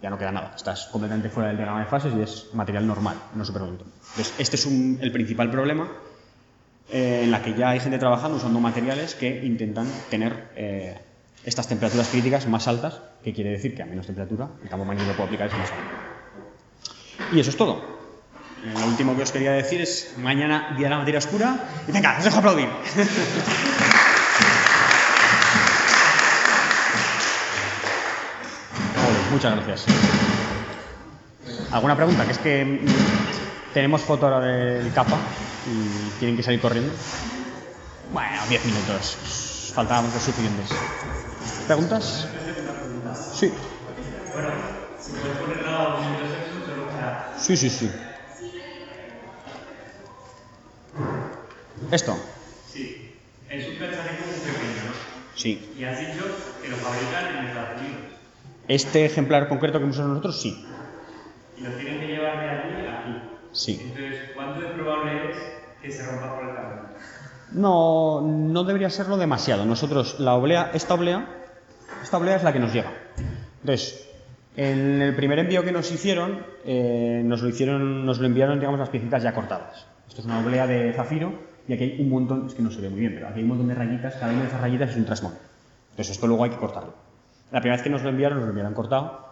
ya no queda nada. Estás completamente fuera del diagrama de fases y es material normal, no superconductor. Entonces, este es el principal problema en la que ya hay gente trabajando usando materiales que intentan tener estas temperaturas críticas más altas, que quiere decir que a menos temperatura el campo magnético que puedo aplicar es más alto. Y eso es todo. Lo último que os quería decir es mañana día de la materia oscura y venga, os dejo aplaudir. Muchas gracias. ¿Alguna pregunta? Que es que tenemos foto ahora del capa y tienen que salir corriendo. Bueno, 10 minutos. Faltábamos los suficientes. ¿Preguntas? Sí. Bueno, si puedes poner nada a minutos eso, solo para... Sí. ¿Esto? Sí. Es un cacharrito muy pequeño, ¿no? Sí. Y has dicho que lo fabrican en Estados Unidos. Este ejemplar concreto que hemos usado nosotros, sí. Y lo tienen que llevar de allí a aquí. Sí. Entonces, ¿cuánto de probable es que se rompa por el camino? No debería serlo demasiado. Nosotros, esta oblea es la que nos llega. Entonces, en el primer envío que nos hicieron, nos lo enviaron, digamos, las piecitas ya cortadas. Esto es una oblea de zafiro y aquí hay un montón, es que no se ve muy bien, pero aquí hay un montón de rayitas, cada una de esas rayitas es un trasmón. Entonces, esto luego hay que cortarlo. La primera vez que nos lo enviaron cortado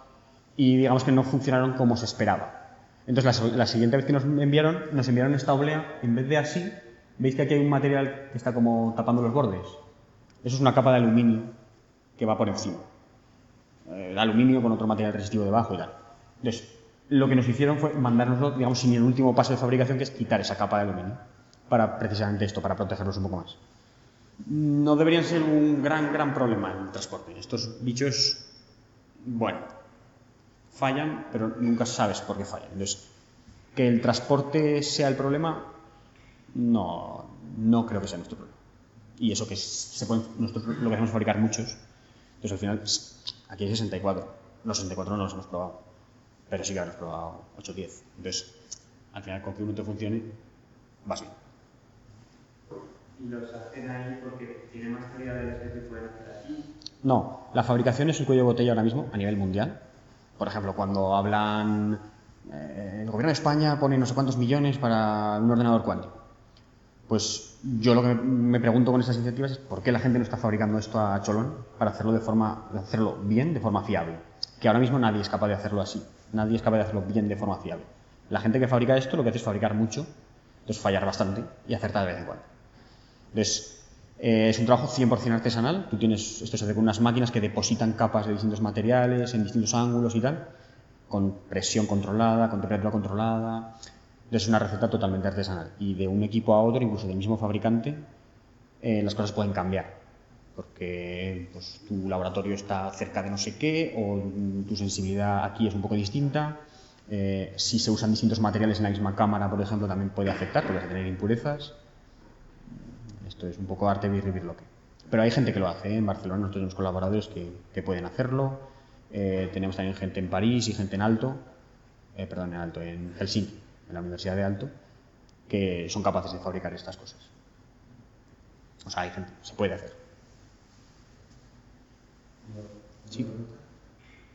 y digamos que no funcionaron como se esperaba. Entonces, la siguiente vez que nos enviaron esta oblea, en vez de así, ¿veis que aquí hay un material que está como tapando los bordes? Eso es una capa de aluminio que va por encima. El aluminio con otro material resistivo debajo y tal. Entonces, lo que nos hicieron fue mandárnoslo, digamos, sin el último paso de fabricación, que es quitar esa capa de aluminio, para precisamente esto, para protegerlos un poco más. No deberían ser un gran problema en el transporte. Estos bichos, bueno, fallan, pero nunca sabes por qué fallan. Entonces, que el transporte sea el problema, no creo que sea nuestro problema. Y eso que nosotros lo que hacemos es fabricar muchos. Entonces, al final, aquí hay 64. Los 64 no los hemos probado. Pero sí que habremos probado 8 o 10. Entonces, al final, con que uno te funcione, vas bien. ¿Y los hacen ahí porque tiene más calidad de las que se pueden hacer aquí? No, la fabricación es el cuello de botella ahora mismo a nivel mundial. Por ejemplo, cuando hablan, el gobierno de España pone no sé cuántos millones para un ordenador cuántico. Pues yo lo que me pregunto con estas iniciativas es por qué la gente no está fabricando esto a cholón para hacerlo bien, de forma fiable. Que ahora mismo nadie es capaz de hacerlo así. Nadie es capaz de hacerlo bien de forma fiable. La gente que fabrica esto lo que hace es fabricar mucho, entonces fallar bastante y acertar de vez en cuando. Entonces, es un trabajo 100% artesanal. Esto se hace con unas máquinas que depositan capas de distintos materiales en distintos ángulos y tal, con presión controlada, con temperatura controlada. Es una receta totalmente artesanal. Y de un equipo a otro, incluso del mismo fabricante, las cosas pueden cambiar. Porque pues, tu laboratorio está cerca de no sé qué, o tu sensibilidad aquí es un poco distinta. Si se usan distintos materiales en la misma cámara, por ejemplo, también puede afectar, porque vas a tener impurezas. Esto es un poco arte birlibirloque. Pero hay gente que lo hace, ¿eh? En Barcelona nosotros tenemos colaboradores que pueden hacerlo. Tenemos también gente en París y gente en en Helsinki, en la Universidad de Aalto, que son capaces de fabricar estas cosas. O sea, hay gente, se puede hacer. Sí.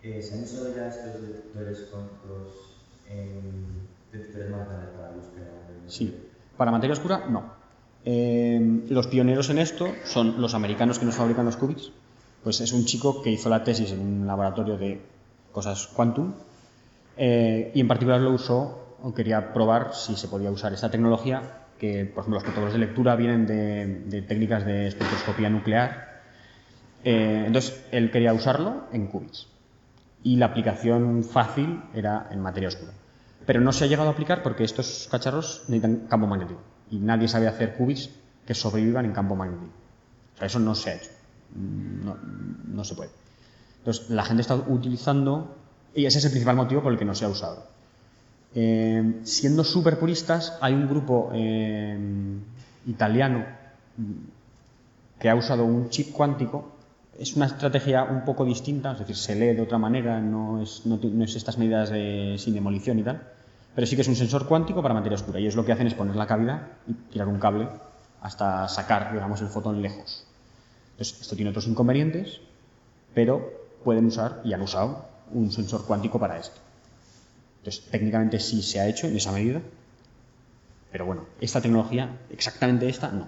¿Se han usado ya estos detectores cuánticos en detectores más grandes para la búsqueda? Sí. Para materia oscura, no. Los pioneros en esto son los americanos que nos fabrican los qubits. Pues es un chico que hizo la tesis en un laboratorio de cosas quantum y en particular lo usó o quería probar si se podía usar esta tecnología que, por ejemplo, los protocolos de lectura vienen de técnicas de espectroscopía nuclear. Entonces, él quería usarlo en qubits y la aplicación fácil era en materia oscura. Pero no se ha llegado a aplicar porque estos cacharros necesitan campo magnético y nadie sabe hacer qubits que sobrevivan en campo magnético. O sea, eso no se ha hecho. no se puede. Entonces, la gente está utilizando, y ese es el principal motivo por el que no se ha usado. Siendo súper puristas, hay un grupo italiano que ha usado un chip cuántico. Es una estrategia un poco distinta, es decir, se lee de otra manera, no es estas medidas sin demolición y tal, pero sí que es un sensor cuántico para materia oscura, y ellos lo que hacen es poner la cavidad y tirar un cable hasta sacar, digamos, el fotón lejos. Entonces, esto tiene otros inconvenientes, pero pueden usar, y han usado, un sensor cuántico para esto. Entonces, técnicamente sí se ha hecho en esa medida, pero bueno, esta tecnología, exactamente esta, no.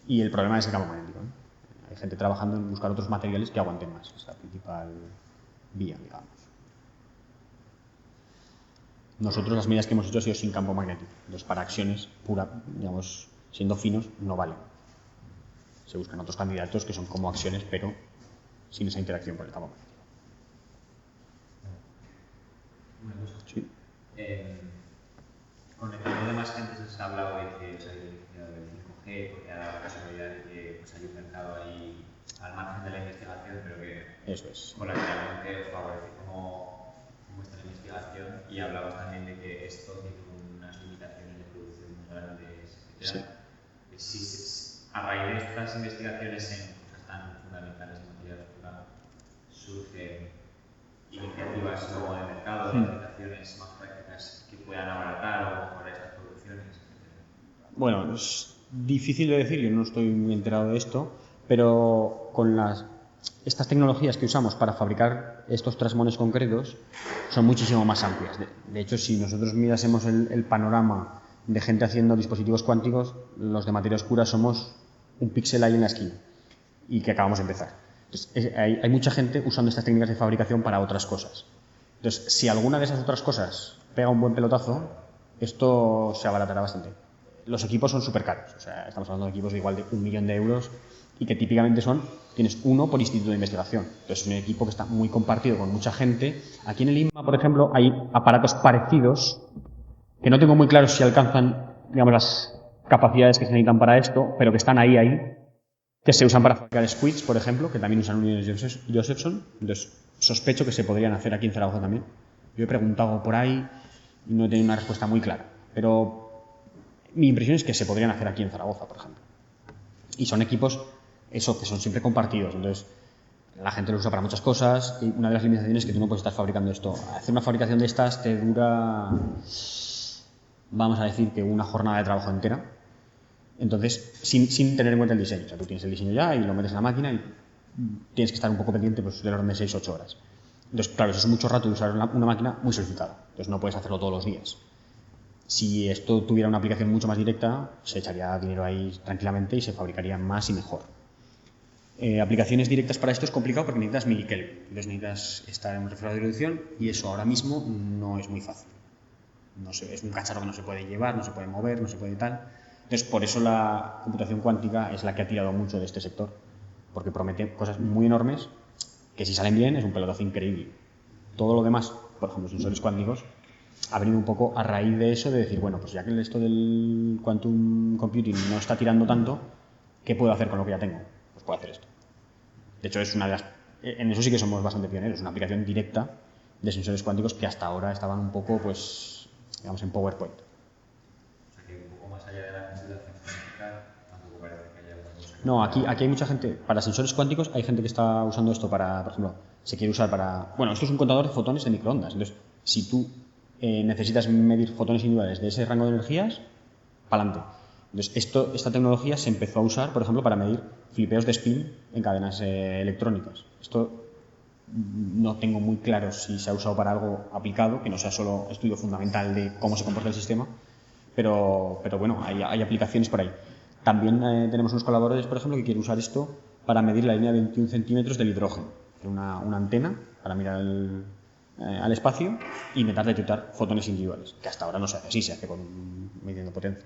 Y el problema es el campo magnético, ¿no? Hay gente trabajando en buscar otros materiales que aguanten más. Es la principal vía, digamos. Nosotros las medidas que hemos hecho ha sido sin campo magnético. Entonces, para acciones pura, digamos, siendo finos, no valen. Se buscan otros candidatos que son como acciones, pero sin esa interacción con el campo magnético. Una cosa. Sí. Con el tema de más gente se ha hablado de que se ha iniciado el 5G, porque ha dado la casualidad de que hay un mercado ahí al margen de la investigación, pero que Eso es. colateralmente os favorece como vuestra investigación, y hablabas también de que esto tiene unas limitaciones de producción muy grandes, etc. Sí. A raíz de estas investigaciones en cosas tan fundamentales en materia oscura, surgen iniciativas luego de mercado, de aplicaciones más prácticas que puedan abaratar o mejorar estas producciones, etc. Bueno, es difícil de decir, yo no estoy muy enterado de esto, pero con estas tecnologías que usamos para fabricar estos trasmones concretos son muchísimo más amplias. De hecho, si nosotros mirásemos el panorama de gente haciendo dispositivos cuánticos, los de materia oscura somos un píxel ahí en la esquina, y que acabamos de empezar. Entonces, hay mucha gente usando estas técnicas de fabricación para otras cosas. Entonces, si alguna de esas otras cosas pega un buen pelotazo, esto se abaratará bastante. Los equipos son súper caros, o sea, estamos hablando de equipos de igual de 1 millón de euros, y que típicamente tienes uno por instituto de investigación. Entonces, es un equipo que está muy compartido con mucha gente. Aquí en el INMA, por ejemplo, hay aparatos parecidos que no tengo muy claro si alcanzan, digamos, las capacidades que se necesitan para esto, pero que están ahí, que se usan para fabricar squids, por ejemplo, que también usan uniones Josephson. Entonces, sospecho que se podrían hacer aquí en Zaragoza también. Yo he preguntado por ahí y no he tenido una respuesta muy clara, pero mi impresión es que se podrían hacer aquí en Zaragoza, por ejemplo. Y son equipos, eso, que son siempre compartidos. Entonces, la gente los usa para muchas cosas, y una de las limitaciones es que tú no puedes estar fabricando esto. Hacer una fabricación de estas te dura, vamos a decir, que una jornada de trabajo entera. Entonces, sin tener en cuenta el diseño. O sea, tú tienes el diseño ya y lo metes en la máquina y tienes que estar un poco pendiente, pues, del orden de 6-8 horas. Entonces, claro, eso es mucho rato de usar una máquina muy solicitada. Entonces, no puedes hacerlo todos los días. Si esto tuviera una aplicación mucho más directa, se echaría dinero ahí tranquilamente y se fabricaría más y mejor. Aplicaciones directas para esto es complicado porque necesitas milikelvin. Entonces, necesitas estar en un refrigerador de reducción, y eso ahora mismo no es muy fácil. No sé, es un cacharro que no se puede llevar, no se puede mover, no se puede tal. Entonces, por eso la computación cuántica es la que ha tirado mucho de este sector, porque promete cosas muy enormes que, si salen bien, es un pelotazo increíble. Todo lo demás, por ejemplo, sensores cuánticos, ha venido un poco a raíz de eso, de decir, bueno, pues ya que esto del quantum computing no está tirando tanto, ¿qué puedo hacer con lo que ya tengo? Pues puedo hacer esto. De hecho, es una de las... En eso sí que somos bastante pioneros, una aplicación directa de sensores cuánticos que hasta ahora estaban un poco, pues, digamos, en PowerPoint. O sea, que un poco más allá de la computación cuántica, tampoco parece que haya otra cosa. No, aquí hay mucha gente. Para sensores cuánticos hay gente que está usando esto para, por ejemplo, se quiere usar para... Bueno, esto es un contador de fotones de microondas. Entonces, si tú necesitas medir fotones individuales de ese rango de energías, para adelante. Entonces, esta tecnología se empezó a usar, por ejemplo, para medir flipeos de spin en cadenas electrónicas. Esto no tengo muy claro si se ha usado para algo aplicado, que no sea solo estudio fundamental de cómo se comporta el sistema, pero bueno, hay aplicaciones por ahí. También tenemos unos colaboradores, por ejemplo, que quieren usar esto para medir la línea de 21 centímetros del hidrógeno. Una antena para mirar al espacio y intentar detectar fotones individuales, que hasta ahora no se hace así, se hace midiendo potencia.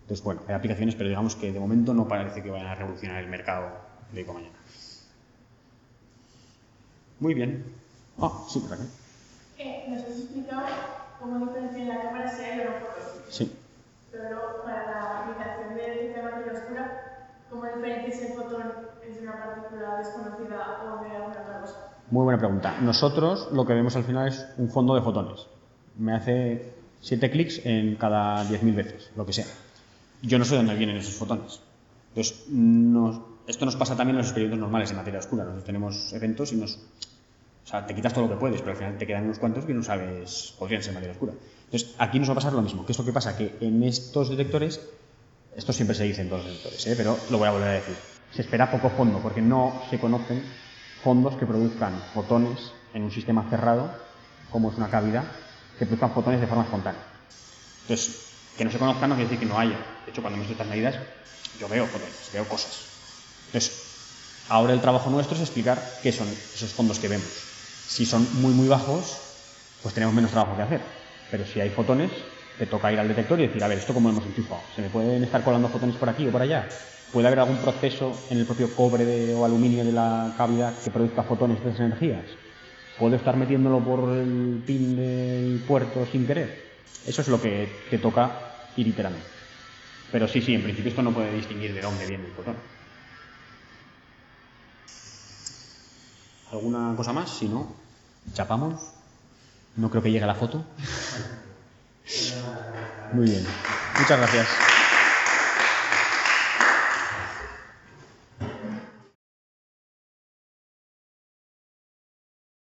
Entonces, bueno, hay aplicaciones, pero digamos que de momento no parece que vayan a revolucionar el mercado de hoy para mañana. Muy bien. Sí, Raquel. Nos has explicado cómo diferenciar la cámara si hay o no fotos. Sí. Pero luego, para la aplicación de materia oscura, ¿cómo diferencias el fotón es de una partícula desconocida o de alguna otra cosa? Muy buena pregunta. Nosotros lo que vemos al final es un fondo de fotones. Me hace 7 clics en cada 10.000 veces, lo que sea. Yo no sé dónde vienen esos fotones. Entonces, esto nos pasa también en los experimentos normales de materia oscura. Nosotros tenemos eventos y o sea, te quitas todo lo que puedes, pero al final te quedan unos cuantos que no sabes, podrían ser materia oscura. Entonces, aquí nos va a pasar lo mismo. ¿Qué es lo que pasa? Que en estos detectores, esto siempre se dice en todos los detectores, pero lo voy a volver a decir. Se espera poco fondo, porque no se conocen fondos que produzcan fotones en un sistema cerrado, como es una cavidad, que produzcan fotones de forma espontánea. Entonces, que no se conozcan no quiere decir que no haya. De hecho, cuando hemos hecho estas medidas, yo veo fotones, veo cosas. Entonces, ahora el trabajo nuestro es explicar qué son esos fondos que vemos. Si son muy bajos, pues tenemos menos trabajo que hacer. Pero si hay fotones, te toca ir al detector y decir, a ver, ¿esto cómo lo hemos enchufado? ¿Se me pueden estar colando fotones por aquí o por allá? ¿Puede haber algún proceso en el propio cobre o aluminio de la cavidad que produzca fotones de esas energías? ¿Puedo estar metiéndolo por el pin del puerto sin querer? Eso es lo que te toca ir iterando. Pero sí, en principio esto no puede distinguir de dónde viene el fotón. ¿Alguna cosa más? Si no, chapamos. No creo que llegue la foto. Muy bien. Muchas gracias.